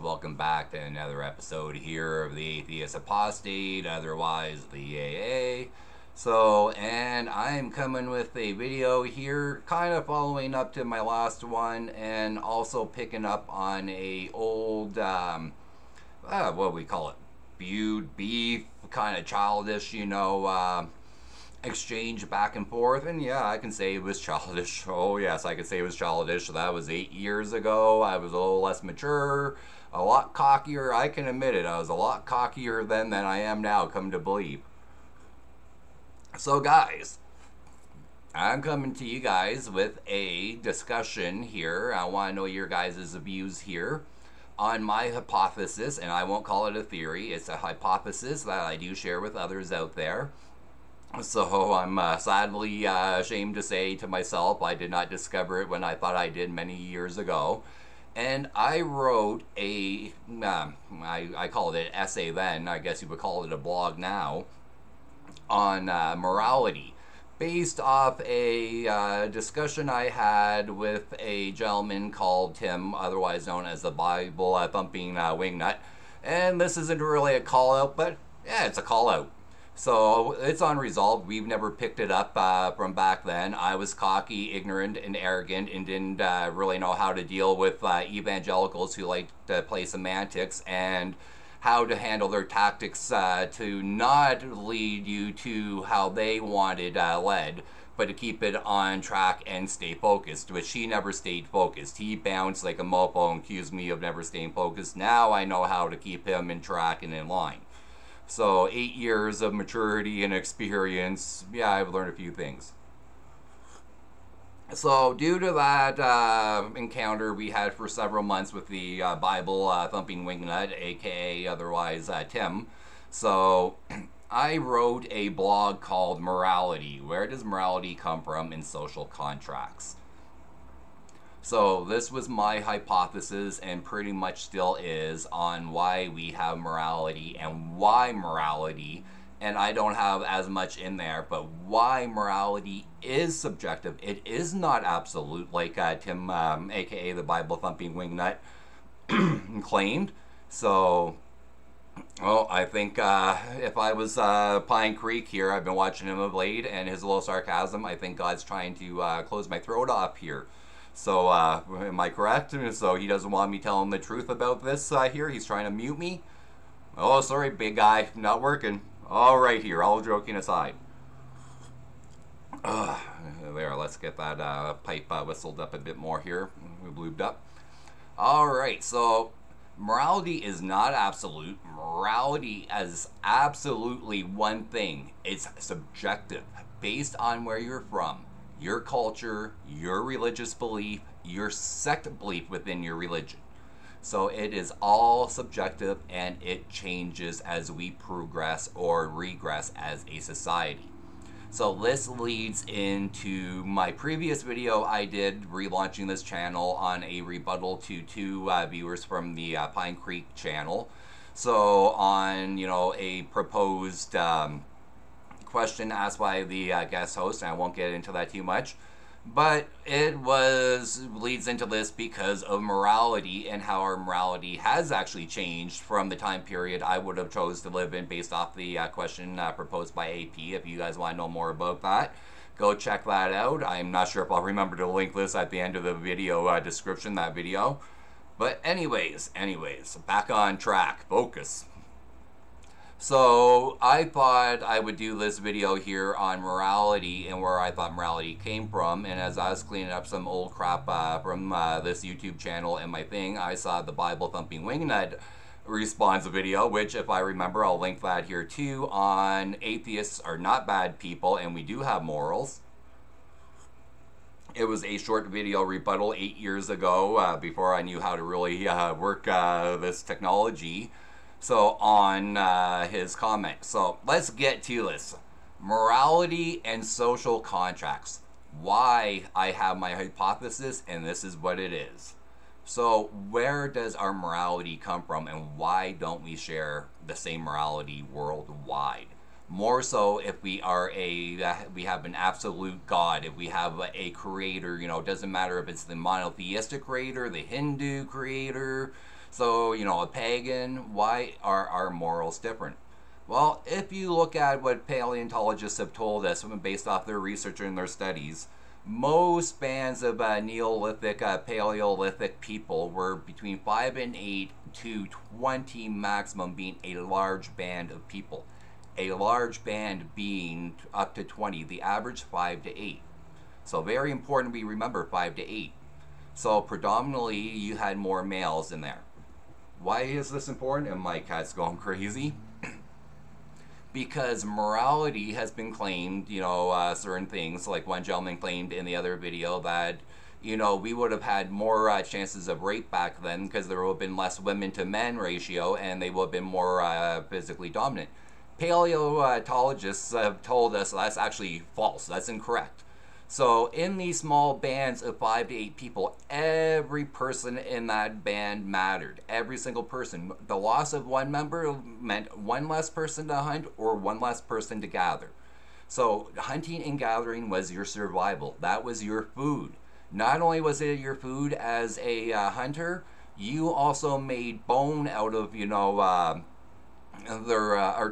welcome back to another episode here of the Atheist Apostate, otherwise the AA. And I'm coming with a video here, kind of following up to my last one, and also picking up on a old, what do we call it, feud, beef, kind of childish, exchange back and forth. And yeah, I can say it was childish. Oh yes, I can say it was childish. That was 8 years ago. I was a little less mature, a lot cockier. I can admit it. I was a lot cockier then than I am now, come to believe. So guys, I'm coming to you guys with a discussion here. I want to know your guys' views here on my hypothesis, and I won't call it a theory. It's a hypothesis that I do share with others out there. So I'm sadly ashamed to say to myself, I did not discover it when I thought I did many years ago. And I wrote I called it an essay then, I guess you would call it a blog now, on morality, based off a discussion I had with a gentleman called Tim, otherwise known as the BibleThumpingWingNut. And this isn't really a call out, but yeah, it's a call out. So it's unresolved. We've never picked it up from back then. I was cocky, ignorant, and arrogant, and didn't really know how to deal with evangelicals who like to play semantics and how to handle their tactics to not lead you to how they wanted led, but to keep it on track and stay focused, which he never stayed focused. He bounced like a mofo and accused me of never staying focused. Now I know how to keep him in track and in line. So 8 years of maturity and experience, yeah, I've learned a few things. So due to that encounter we had for several months with the BibleThumpingWingNut, aka otherwise Tim, so I wrote a blog called Morality. Where does morality come from in social contracts? So this was my hypothesis, and pretty much still is, on why we have morality and why morality, and I don't have as much in there, but why morality is subjective. It is not absolute, like Tim, aka the BibleThumpingWingNut, claimed. So, well, I think if I was Pine Creek here, I've been watching him of late, and his little sarcasm, I think God's trying to close my throat off here. So, am I correct? So he doesn't want me telling the truth about this here. He's trying to mute me. Oh, sorry, big guy. Not working. All right here, all joking aside. There, let's get that pipe whistled up a bit more here. We lubed up. All right, so morality is not absolute. Morality is absolutely one thing. It's subjective, based on where you're from, your culture, your religious belief, your sect belief within your religion. So it is all subjective, and it changes as we progress or regress as a society. So this leads into my previous video I did relaunching this channel on a rebuttal to two viewers from the Pine Creek channel. So on, a proposed question asked by the guest host, and I won't get into that too much, but it leads into this because of morality and how our morality has actually changed from the time period I would have chose to live in, based off the question proposed by AP. If you guys want to know more about that, go check that out. I'm not sure if I'll remember to link this at the end of the video description, that video. But anyways, back on track, focus. So I thought I would do this video here on morality and where I thought morality came from, and as I was cleaning up some old crap from this YouTube channel and my thing, I saw the BibleThumpingWingNut response video, which, if I remember, I'll link that here too, on atheists are not bad people and we do have morals. It was a short video rebuttal 8 years ago, before I knew how to really work this technology. So on his comment. So let's get to this. Morality and social contracts. Why I have my hypothesis, and this is what it is. So where does our morality come from, and why don't we share the same morality worldwide? More so if we are we have an absolute God, if we have a creator, it doesn't matter if it's the monotheistic creator, the Hindu creator, So, you know, a pagan, why are our morals different? Well, if you look at what paleontologists have told us based off their research and their studies, most bands of Neolithic, Paleolithic people were between 5 and 8 to 20 maximum, being a large band of people. A large band being up to 20, the average 5 to 8. So very important we remember 5 to 8. So predominantly you had more males in there. Why is this important? And my cat's going crazy. Because morality has been claimed, you know, certain things, like one gentleman claimed in the other video that, you know, we would have had more chances of rape back then because there would have been less women to men ratio and they would have been more physically dominant. Paleontologists have told us that's actually false. That's incorrect. So in these small bands of 5 to 8 people, every person in that band mattered. Every single person. The loss of one member meant one less person to hunt or one less person to gather. So hunting and gathering was your survival. That was your food. Not only was it your food as a hunter, you also made bone out of, you know, our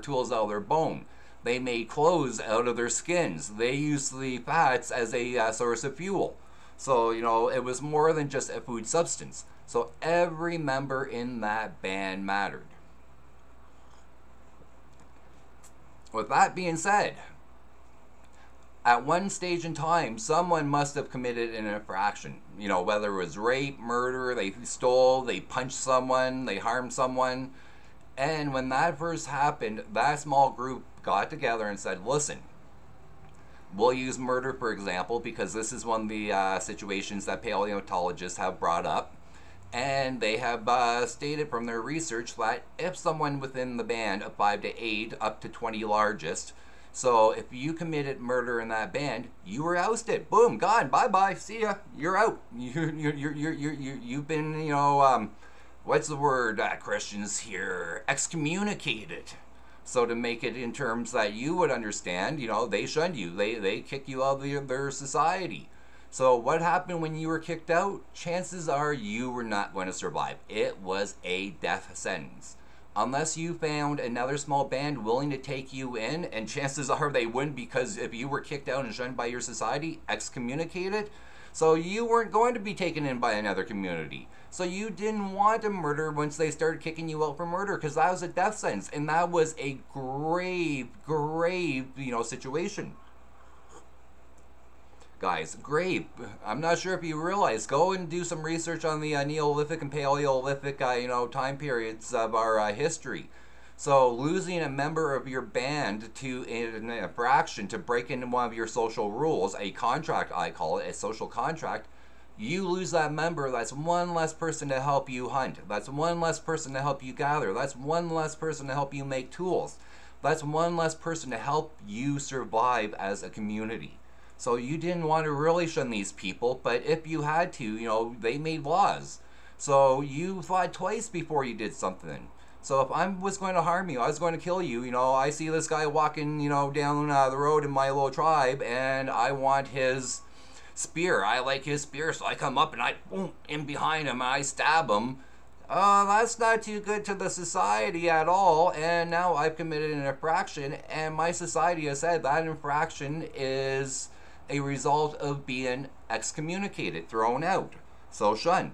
tools out of their bone. They made clothes out of their skins. They used the fats as a source of fuel. So, you know, it was more than just a food substance. So every member in that band mattered. With that being said, at one stage in time, someone must have committed an infraction. You know, whether it was rape, murder, they stole, they punched someone, they harmed someone. And when that first happened, that small group got together and said, listen, we'll use murder, for example, because this is one of the situations that paleontologists have brought up. And they have stated from their research that if someone within the band of 5 to 8, up to 20 largest, so if you committed murder in that band, you were ousted. Boom, gone, bye-bye, see ya, you're out. You've been, you know, what's the word, Christians here? Excommunicated. So to make it in terms that you would understand, you know, they shunned you. They kicked you out of their society. So what happened when you were kicked out? Chances are you were not going to survive. It was a death sentence. Unless you found another small band willing to take you in, and chances are they wouldn't, because if you were kicked out and shunned by your society, excommunicated, so you weren't going to be taken in by another community. So you didn't want to murder once they started kicking you out for murder, because that was a death sentence, and that was a grave, you know, situation. Guys, grave. I'm not sure if you realize. Go and do some research on the Neolithic and Paleolithic, you know, time periods of our history. So losing a member of your band to an infraction, to break into one of your social rules, a contract, I call it, a social contract, you lose that member. That's one less person to help you hunt. That's one less person to help you gather. That's one less person to help you make tools. That's one less person to help you survive as a community. So you didn't want to really shun these people, but if you had to, you know, they made laws. So you thought twice before you did something. So if I was going to harm you, I was going to kill you, you know, I see this guy walking, you know, down the road in my little tribe, and I want his spear. I like his spear, so I come up and I boom in behind him and I stab him. That's not too good to the society at all, and now I've committed an infraction, and my society has said that infraction is a result of being excommunicated, thrown out, so shunned.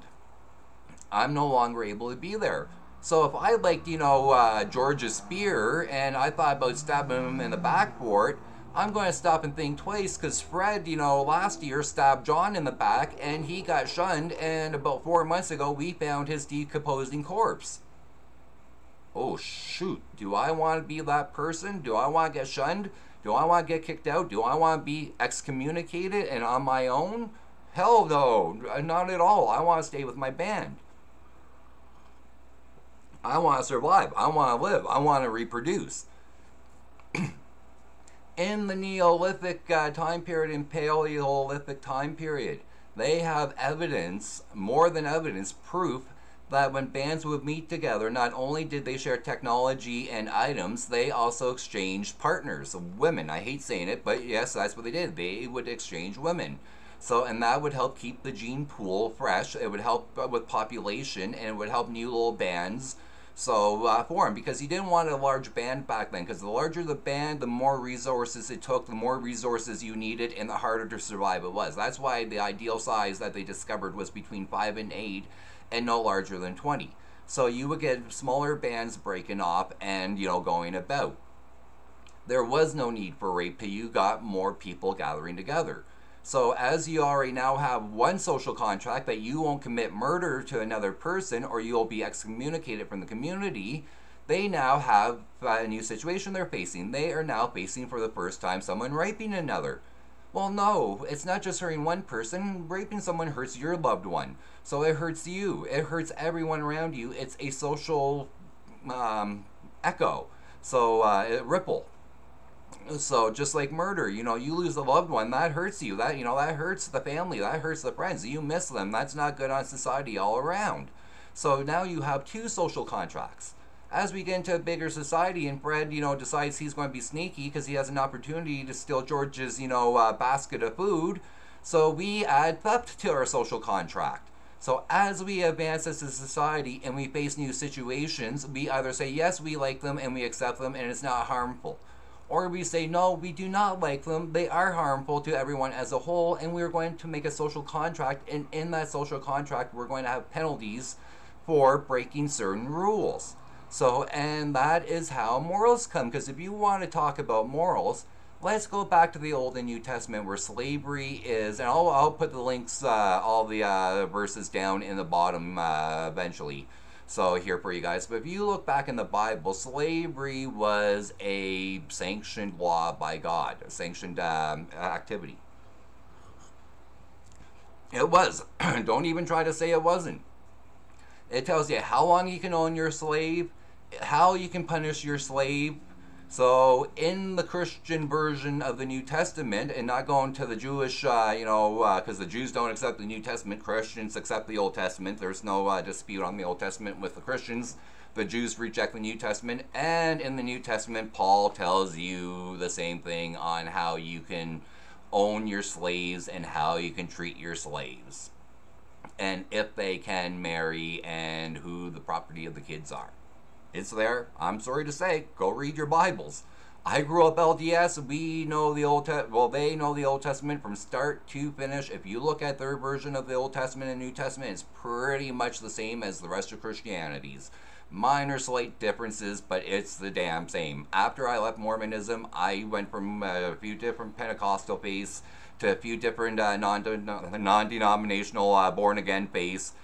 I'm no longer able to be there. So if I liked, you know, George's spear, and I thought about stabbing him in the back for it, I'm going to stop and think twice, because Fred, you know, last year stabbed John in the back, and he got shunned, and about 4 months ago, we found his decomposing corpse. Oh, shoot. Do I want to be that person? Do I want to get shunned? Do I want to get kicked out? Do I want to be excommunicated and on my own? Hell no, not at all. I want to stay with my band. I want to survive. I want to live. I want to reproduce. In the Neolithic time period and Paleolithic time period, they have evidence, more than evidence, proof that when bands would meet together, not only did they share technology and items, they also exchanged partners, women. I hate saying it, but yes, that's what they did. They would exchange women. So, and that would help keep the gene pool fresh. It would help with population, and it would help new little bands form, because you didn't want a large band back then, because the larger the band, the more resources it took, the more resources you needed, and the harder to survive it was. That's why the ideal size that they discovered was between 5 and 8 and no larger than 20. So you would get smaller bands breaking off and, going about. There was no need for rape till you got more people gathering together. So as you already now have one social contract that you won't commit murder to another person or you'll be excommunicated from the community, they now have a new situation they're facing. They are now facing for the first time someone raping another. Well, no, it's not just hurting one person. Raping someone hurts your loved one. So it hurts you. It hurts everyone around you. It's a social echo. So it ripple. So just like murder, you lose a loved one, that hurts you. That hurts the family. That hurts the friends. You miss them. That's not good on society all around. So now you have two social contracts. As we get into a bigger society and Fred, decides he's going to be sneaky because he has an opportunity to steal George's, basket of food. So we add theft to our social contract. So as we advance as a society and we face new situations, we either say, yes, we like them and we accept them and it's not harmful. Or we say, no, we do not like them, they are harmful to everyone as a whole, and we're going to make a social contract, and in that social contract, we're going to have penalties for breaking certain rules. So, and that is how morals come, because if you want to talk about morals, let's go back to the Old and New Testament where slavery is, and I'll put the links, all the verses down in the bottom eventually. So here for you guys. But if you look back in the Bible, slavery was a sanctioned law by God, a sanctioned activity. It was. Don't even try to say it wasn't. It tells you how long you can own your slave, how you can punish your slave. So in the Christian version of the New Testament, and not going to the Jewish, because the Jews don't accept the New Testament, Christians accept the Old Testament. There's no dispute on the Old Testament with the Christians. The Jews reject the New Testament, and in the New Testament, Paul tells you the same thing on how you can own your slaves and how you can treat your slaves, and if they can marry, and who the property of the kids are. It's there. I'm sorry to say, go read your Bibles. I grew up LDS. We know the they know the Old Testament from start to finish. If you look at their version of the Old Testament and New Testament, it's pretty much the same as the rest of Christianity's. Minor slight differences, but it's the damn same. After I left Mormonism, I went from a few different Pentecostal faiths to a few different non-denominational born-again faiths.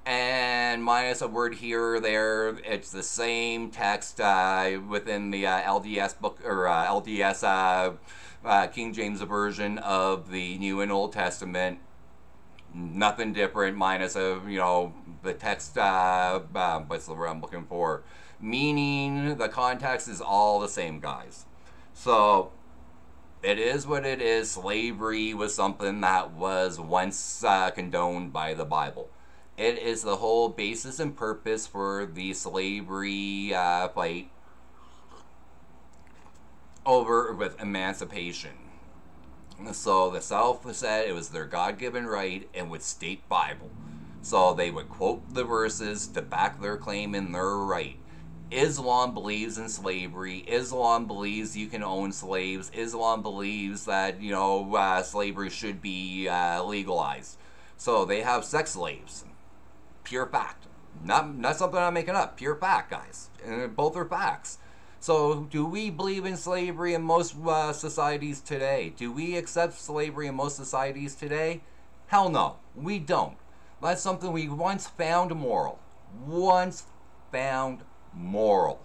And minus a word here or there, it's the same text within the LDS book, or LDS King James version of the New and Old Testament. Nothing different, minus the text. What's the word I'm looking for? Meaning, the context is all the same, guys. So it is what it is. Slavery was something that was once condoned by the Bible. It is the whole basis and purpose for the slavery fight over with emancipation. So the South said it was their God-given right and would state Bible. So they would quote the verses to back their claim in their right. Islam believes in slavery. Islam believes you can own slaves. Islam believes that, slavery should be legalized. So they have sex slaves. Pure fact. Not something I'm making up. Pure fact, guys. And both are facts. So, do we believe in slavery in most societies today? Do we accept slavery in most societies today? Hell no. We don't. That's something we once found moral. Once found moral.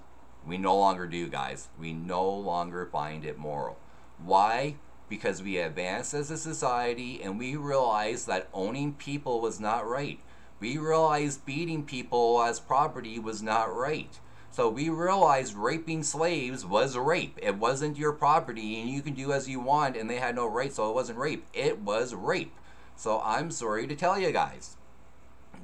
We no longer do, guys. We no longer find it moral. Why? Because we advanced as a society and we realized that owning people was not right. We realized beating people as property was not right. So we realized raping slaves was rape. It wasn't your property and you can do as you want and they had no right, so it wasn't rape. It was rape. So I'm sorry to tell you guys.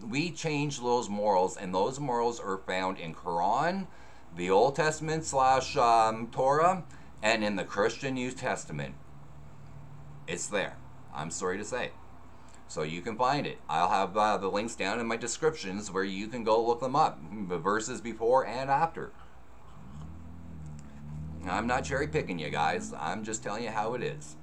We changed those morals, and those morals are found in Quran, the Old Testament / Torah, and in the Christian New Testament. It's there. I'm sorry to say. So you can find it. I'll have the links down in my descriptions where you can go look them up. The verses before and after. I'm not cherry picking you guys. I'm just telling you how it is.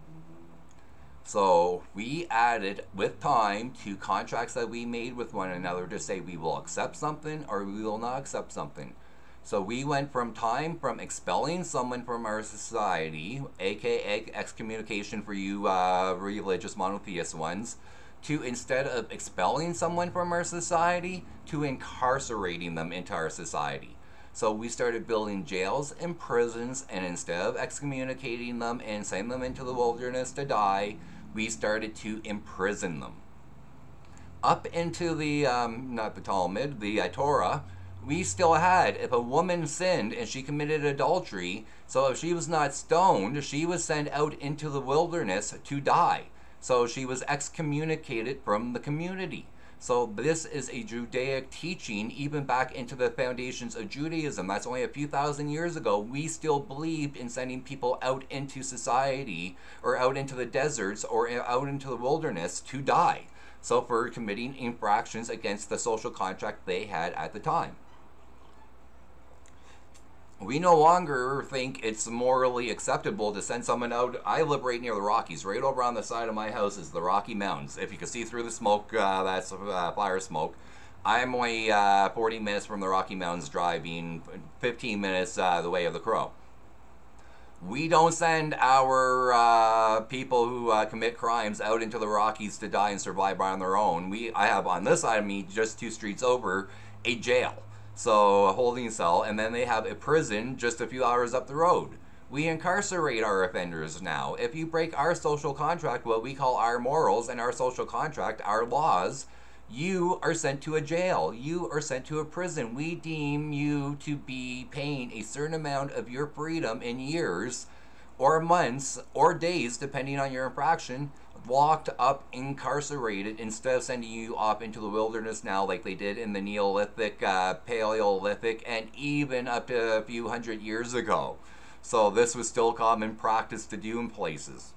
So we added with time to contracts that we made with one another to say we will accept something or we will not accept something. So we went from expelling someone from our society, aka excommunication for you religious monotheist ones, to instead of expelling someone from our society, to incarcerating them into our society. So we started building jails and prisons, and instead of excommunicating them and sending them into the wilderness to die, we started to imprison them. Up into the, not the Talmud, the Torah, we still had, if a woman sinned and she committed adultery, so if she was not stoned, she was sent out into the wilderness to die. So she was excommunicated from the community. So this is a Judaic teaching even back into the foundations of Judaism. That's only a few thousand years ago. We still believed in sending people out into society or out into the deserts or out into the wilderness to die. So for committing infractions against the social contract they had at the time. We no longer think it's morally acceptable to send someone out. I live right near the Rockies. Right over on the side of my house is the Rocky Mountains. If you can see through the smoke, that's fire smoke. I'm only 40 minutes from the Rocky Mountains driving, 15 minutes the way of the crow. We don't send our people who commit crimes out into the Rockies to die and survive on their own. I have on this side of me, just 2 streets over, a jail. So a holding cell, and then they have a prison just a few hours up the road. We incarcerate our offenders now. If you break our social contract, what we call our morals and our social contract, our laws, you are sent to a jail. You are sent to a prison. We deem you to be paying a certain amount of your freedom in years or months or days, depending on your infraction, locked up, incarcerated, instead of sending you off into the wilderness now like they did in the Neolithic, Paleolithic, and even up to a few hundred years ago. So this was still common practice to do in places.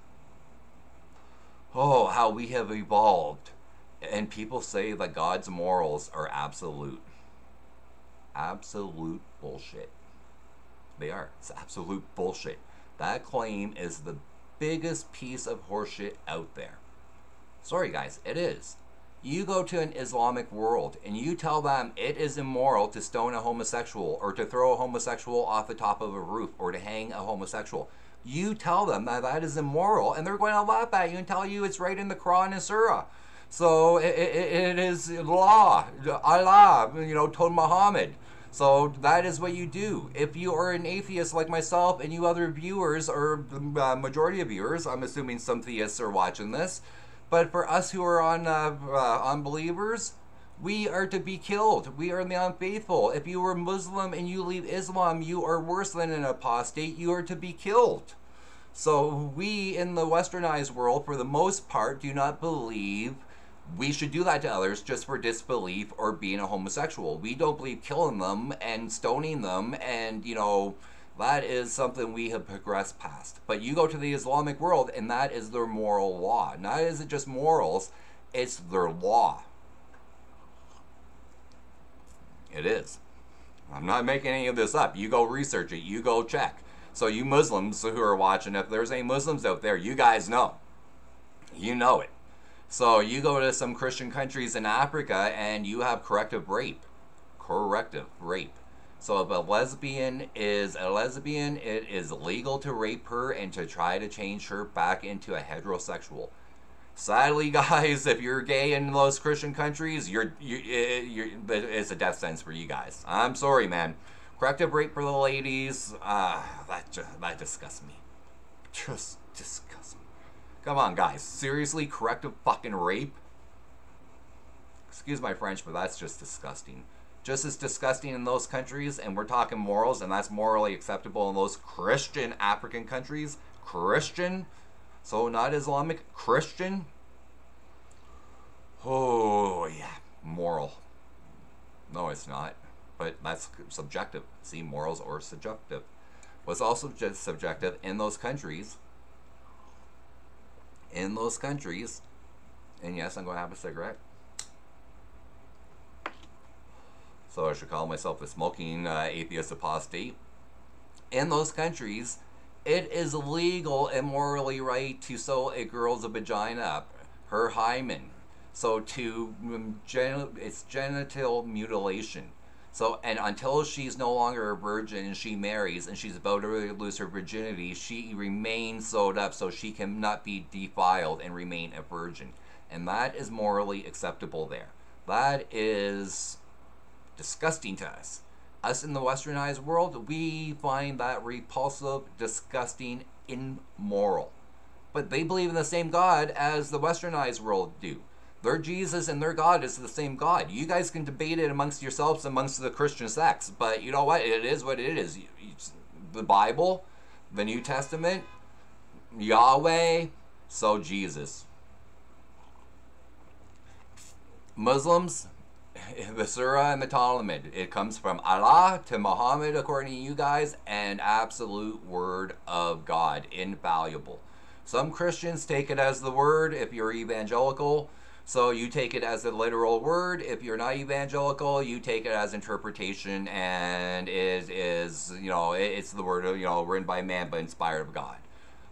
Oh, how we have evolved. And people say that God's morals are absolute. Absolute bullshit. They are. It's absolute bullshit. That claim is the biggest piece of horseshit out there. Sorry guys, it is. You go to an Islamic world and you tell them it is immoral to stone a homosexual or to throw a homosexual off the top of a roof or to hang a homosexual. You tell them that that is immoral and they're going to laugh at you and tell you it's right in the Quran and Surah. So it is law, Allah, told Muhammad. So that is what you do. If you are an atheist like myself and you other viewers, or the majority of viewers, I'm assuming some theists are watching this, but for us who are unbelievers, we are to be killed. We are the unfaithful. If you are Muslim and you leave Islam, you are worse than an apostate. You are to be killed. So we in the westernized world, for the most part, do not believe we should do that to others just for disbelief or being a homosexual. We don't believe killing them and stoning them, and that is something we have progressed past. But you go to the Islamic world and that is their moral law. Not is it just morals, it's their law. It is. I'm not making any of this up. You go research it, you go check. So you Muslims who are watching, if there's any Muslims out there, you guys know. You know it. So you go to some Christian countries in Africa and you have corrective rape. Corrective rape. So if a lesbian is a lesbian, it is legal to rape her and to try to change her back into a heterosexual. Sadly, guys, if you're gay in those Christian countries, it's a death sentence for you guys. I'm sorry, man. Corrective rape for the ladies, that disgusts me. Just disgusts me. Come on, guys. Seriously, corrective fucking rape? Excuse my French, but that's just disgusting. Just as disgusting in those countries, and we're talking morals, and that's morally acceptable in those Christian African countries. Christian? So not Islamic, Christian? Oh, yeah. Moral. No, it's not. But that's subjective. See, morals are subjective. What's also just subjective in those countries, And yes, I'm going to have a cigarette. So I should call myself a smoking atheist apostate. In those countries, it is legal and morally right to sew a girl's vagina up, her hymen. So it's genital mutilation. So, and until she's no longer a virgin and she marries and she's about to lose her virginity, she remains sewed up so she cannot be defiled and remain a virgin. And that is morally acceptable there. That is disgusting to us. Us in the westernized world, we find that repulsive, disgusting, immoral. But they believe in the same God as the westernized world do. Their Jesus and their God is the same God. You guys can debate it amongst yourselves, amongst the Christian sects, but you know what? It is what it is. The Bible, the New Testament, Yahweh, so Jesus. Muslims, the Surah and the Talmud, it comes from Allah to Muhammad, according to you guys, an absolute word of God, infallible. Some Christians take it as the word if you're evangelical. So you take it as a literal word. If you're not evangelical, you take it as interpretation, and it is, it's the word, written by man but inspired of God.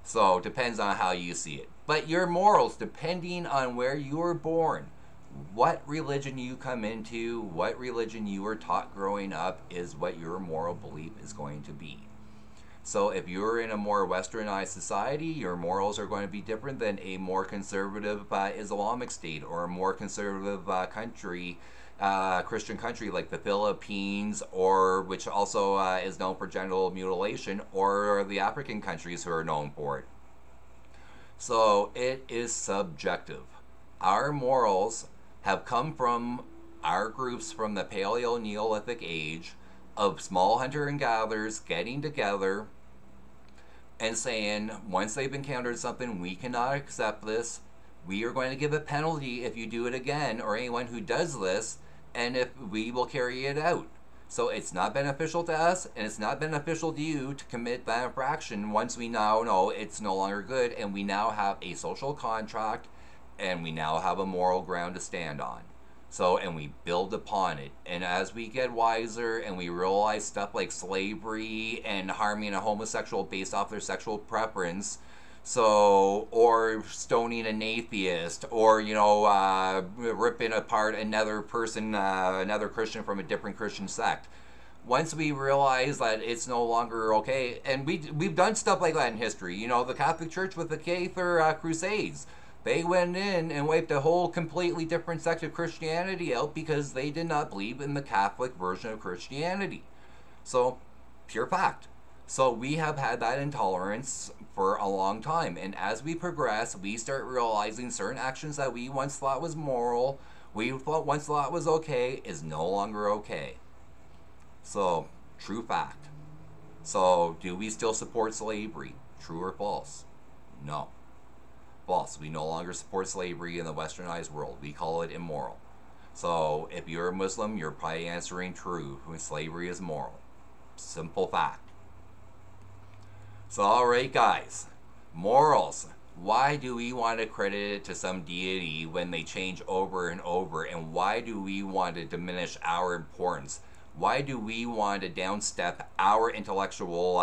So it depends on how you see it. But your morals, depending on where you were born, what religion you come into, what religion you were taught growing up, is what your moral belief is going to be. So if you're in a more westernized society, your morals are going to be different than a more conservative Islamic state or a more conservative country, Christian country like the Philippines, or which also is known for genital mutilation, or the African countries who are known for it. So it is subjective. Our morals have come from our groups from the Paleogenetic Neolithic age of small hunter and gatherers getting together and saying, once they've encountered something, we cannot accept this. We are going to give a penalty if you do it again, or anyone who does this, and if we will carry it out. So it's not beneficial to us, and it's not beneficial to you to commit that infraction once we now know it's no longer good, and we now have a social contract, and we now have a moral ground to stand on. So, and we build upon it. And as we get wiser and we realize stuff like slavery and harming a homosexual based off their sexual preference, so, or stoning an atheist, or, ripping apart another person, another Christian from a different Christian sect. Once we realize that it's no longer okay, and we've done stuff like that in history. The Catholic Church with the Cathar Crusades. They went in and wiped a whole completely different sect of Christianity out because they did not believe in the Catholic version of Christianity. So, pure fact. So we have had that intolerance for a long time. And as we progress, we start realizing certain actions that we once thought was moral, once thought was okay, is no longer okay. So, true fact. So, do we still support slavery? True or false? No. False. We no longer support slavery in the westernized world. We call it immoral. So if you're a Muslim, you're probably answering true. Slavery is moral. Simple fact. So alright guys, morals. Why do we want to credit it to some deity when they change over and over? And why do we want to diminish our importance? Why do we want to downstep our intellectual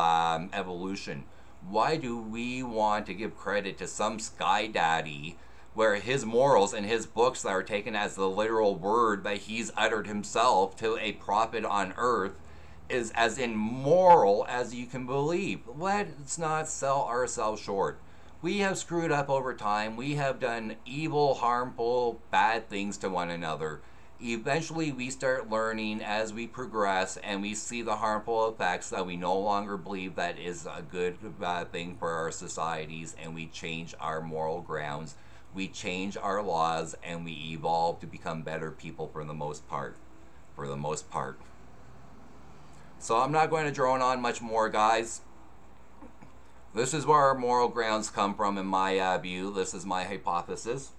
evolution? Why do we want to give credit to some sky daddy where his morals and his books that are taken as the literal word that he's uttered himself to a prophet on earth is as immoral as you can believe? Let's not sell ourselves short. We have screwed up over time. We have done evil, harmful, bad things to one another. Eventually we start learning as we progress and we see the harmful effects that we no longer believe that is a good thing for our societies, and we change our moral grounds, we change our laws, and we evolve to become better people for the most part. So I'm not going to drone on much more, guys. This is where our moral grounds come from in my view. This is my hypothesis.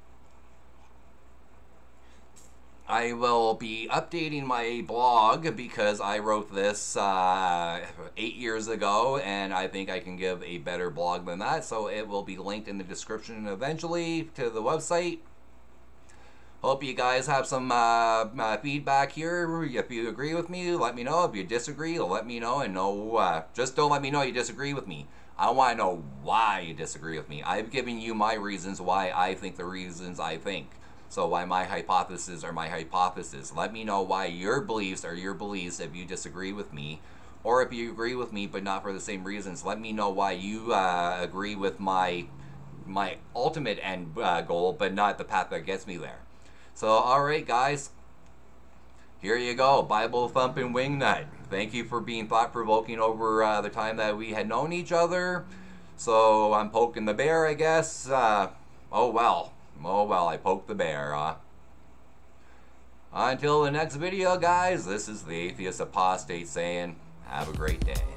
I will be updating my blog because I wrote this 8 years ago, and I think I can give a better blog than that. So it will be linked in the description eventually to the website. Hope you guys have some feedback here. If you agree with me, let me know. If you disagree, let me know. And just don't let me know you disagree with me. I want to know why you disagree with me. I've given you my reasons why I think the reasons I think. So why my hypotheses are my hypotheses. Let me know why your beliefs are your beliefs if you disagree with me. Or if you agree with me but not for the same reasons, let me know why you agree with my ultimate end goal but not the path that gets me there. So, alright guys, here you go, Bible thumping wingnut. Thank you for being thought-provoking over the time that we had known each other. So, I'm poking the bear, I guess. Oh well, I poked the bear. Until the next video, guys, this is the Atheist Apostate saying, have a great day.